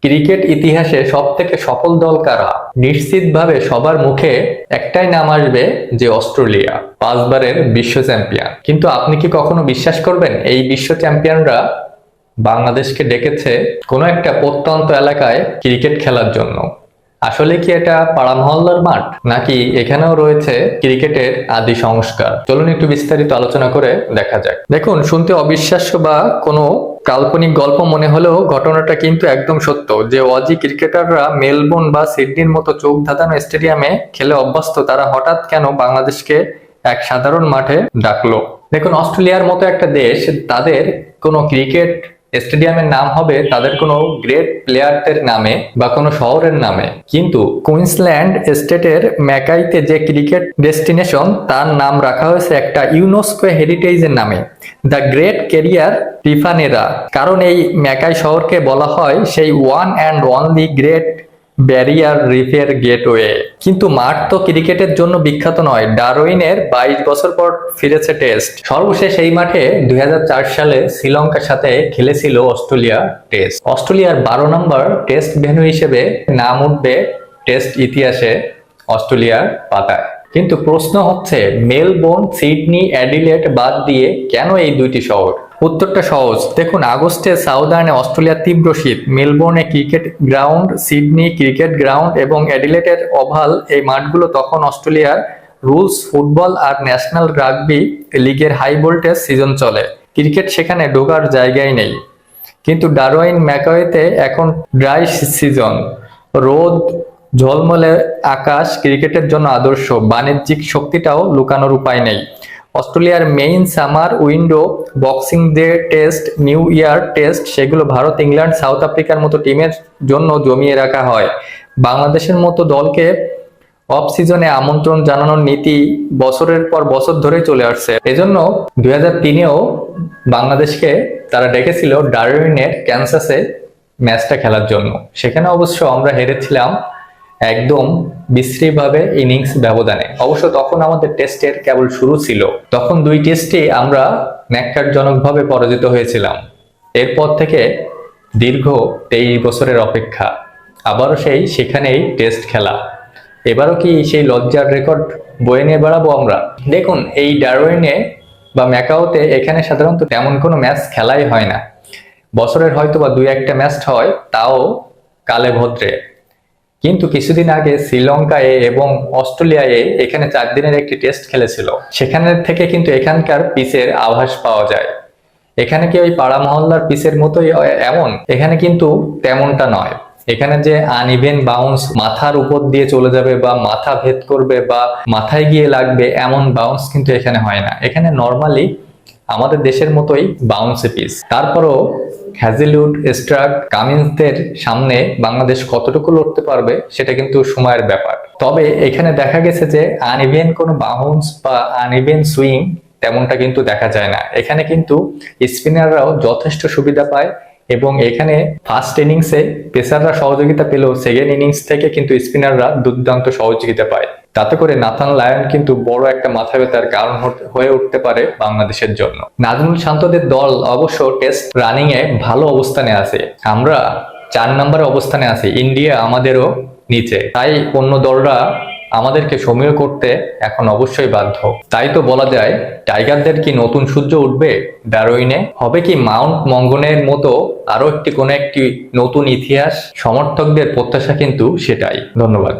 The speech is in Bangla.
ক্রিকেট ইতিহাসে সবথেকে সফল দল কারা? নিশ্চিতভাবে সবার মুখে একটাই নাম আসবে, যে অস্ট্রেলিয়া 5বারের বিশ্ব চ্যাম্পিয়ন। কিন্তু আপনি কি কখনো বিশ্বাস করবেন এই বিশ্ব চ্যাম্পিয়নরা বাংলাদেশকে ডেকেছে কোনো একটা প্রত্যন্ত এলাকায় ক্রিকেট খেলার জন্য? আসলে কি এটা পাড়া মহল্লার মাঠ, নাকি এখানেও রয়েছে ক্রিকেটের আদি সংস্কার? চলুন একটু বিস্তারিত আলোচনা করে দেখা যাক। দেখুন, শুনতে অবিশ্বাস্য বা কোনো কাল্পনিক গল্প মনে হলেও ঘটনাটা কিন্তু একদম সত্য, যে অজি ক্রিকেটাররা মেলবোর্ন বা সিডনির মতো চোখ ধাঁধানো স্টেডিয়ামে খেলে অভ্যস্ত, তারা হঠাৎ কেন বাংলাদেশকে এক সাধারণ মাঠে ডাকলো? দেখুন, অস্ট্রেলিয়ার মতো একটা দেশ, তাদের কোনো ক্রিকেট স্টেডিয়ামের নাম হবে তাদের কোনো গ্রেট প্লেয়ারদের নামে বা কোনো শহরের নামে, কিন্তু কুইন্সল্যান্ড স্টেটের ম্যাকাইতে যে ক্রিকেট ডেস্টিনেশন, তার নাম রাখা হয়েছে একটা ইউনেস্কো হেরিটেজের নামে, দ্য গ্রেট ক্যারিয়ার টিফানেরা। কারণ এই ম্যাকাই শহরকে বলা হয় সেই one and only Great Barrier রিফের গেটওয়ে। কিন্তু মাঠ তো ক্রিকেটের জন্য বিখ্যাত নয়। ডারউইনের 22 বছর পর ফিরেছে টেস্ট। সর্বশেষ এই মাঠে 2004 সালে শ্রীলঙ্কার সাথে খেলেছিল অস্ট্রেলিয়া টেস্ট। অস্ট্রেলিয়ার 12 নম্বর টেস্ট ভেন্যু হিসেবে নাম উঠবে টেস্ট ইতিহাসে অস্ট্রেলিয়ার পাতায়। কিন্তু প্রশ্ন হচ্ছে, মেলবোর্ন, সিডনি, অ্যাডিলেড বাদ দিয়ে কেন এই দুইটি শহর? উত্তরটা সহজ। দেখুন, আগস্টে সাউদার্নে অস্ট্রেলিয়ার তীব্র শীত। মেলবোর্নে Cricket Ground, Sydney Cricket Ground এবং অ্যাডিলেডের ওভাল, এই মাঠগুলো তখন অস্ট্রেলিয়ার রুলস ফুটবল আর ন্যাশনাল রাগবি লিগের হাই ভোল্টেজ সিজন চলে। ক্রিকেট সেখানে ঢোকার জায়গায় নেই। কিন্তু ডারউইন ম্যাকাওয়েতে এখন ড্রাই সিজন, রোদ, ঝলমলে আকাশ ক্রিকেটের জন্য আদর্শ। বাণিজ্যিক শক্তিটাও লুকানোর উপায় নেই। অস্ট্রেলিয়ার main summer window, boxing day test, new year test, সেগুলো ভারত, ইংল্যান্ড, সাউথ আফ্রিকার মতো টিমের জন্য জমিয়ে রাখা হয়। বাংলাদেশের মতো দলকে অফ সিজনে আমন্ত্রণ জানানোর নীতি বছরের পর বছর ধরে চলে আসছে। এজন্য 2003-এও বাংলাদেশকে তারা ডেকেছিল ডারউইনের ক্যানসাসে ম্যাচটা খেলার জন্য। সেখানে অবশ্য আমরা হেরেছিলাম একদম বিশ্রীভাবে ইনিংস ব্যবধানে। অবশ্য তখন আমাদের টেস্টের কেবল শুরু ছিল। তখন 2 টেস্টে আমরা ন্যাক্কারজনকভাবে পরাজিত হয়েছিলাম। এরপর থেকে দীর্ঘ 23 বছরের অপেক্ষা, আবারও সেখানেই টেস্ট খেলা। এবারও কি সেই লজ্জার রেকর্ড বয়ে নিয়ে বেড়াবো আমরা? দেখুন, এই ডারউইনে বা ম্যাকাওতে এখানে সাধারণত তেমন কোনো ম্যাচ খেলাই হয় না। বছরের হয়তো বা 2-1টা ম্যাচ হয়, তাও কালে ভদ্রে। কিন্তু কিছুদিন আগে শ্রীলঙ্কায় এবং অস্ট্রেলিয়ায় এখানে 4 দিনের একটি টেস্ট খেলেছিল। সেখানে থেকে কিন্তু এখানকার পিচের আভাস পাওয়া যায়। এখানে কি ওই পাড়া মহল্লার পিচের মতোই এমন? এখানে কিন্তু তেমনটা নয়। এখানে যে আনইভেন বাউন্স, মাথার উপর দিয়ে চলে যাবে বা মাথা ভেদ করবে বা মাথায় গিয়ে লাগবে, এমন বাউন্স কিন্তু এখানে হয় না। এখানে নর্মালি আমাদের দেশের মতোই বাউন্সে পিচ। তারপরও হ্যাজেলউড, স্ট্রাক, কামিন্সদের সামনে বাংলাদেশ কতটুকু লড়তে পারবে সেটা কিন্তু সময়ের ব্যাপার। তবে এখানে দেখা গেছে যে আনইভেন কোনো বাউন্স বা আনইভেন সুইং তেমনটা কিন্তু দেখা যায় না। এখানে কিন্তু স্পিনাররাও যথেষ্ট সুবিধা পায় এবং এখানে ফার্স্ট ইনিংসে পেসাররা সহযোগিতা পেলেও সেকেন্ড ইনিংস থেকে কিন্তু স্পিনাররা দুর্দান্ত সহযোগিতা পায়। তাতে করে নাথান লায়ন কিন্তু বড় একটা মাথা ব্যথার কারণ হয়ে উঠতে পারে বাংলাদেশের জন্য। নাজমুল শান্তদের দল অবশ্য টেস্ট রানিং এ ভালো অবস্থানে আছে। আমরা 4 নম্বরে অবস্থানে আছি, ইন্ডিয়া আমাদেরও নিচে। তাই অন্য দলরা আমাদেরকে সমীহ করতে এখন অবশ্যই বাধ্য। তাই তো বলা যায়, টাইগারদের কি নতুন সূর্য উঠবে ডারউইনে? হবে কি মাউন্ট মঙ্গনের মতো আরো কোনো একটি নতুন ইতিহাস? সমর্থকদের প্রত্যাশা কিন্তু সেটাই। ধন্যবাদ।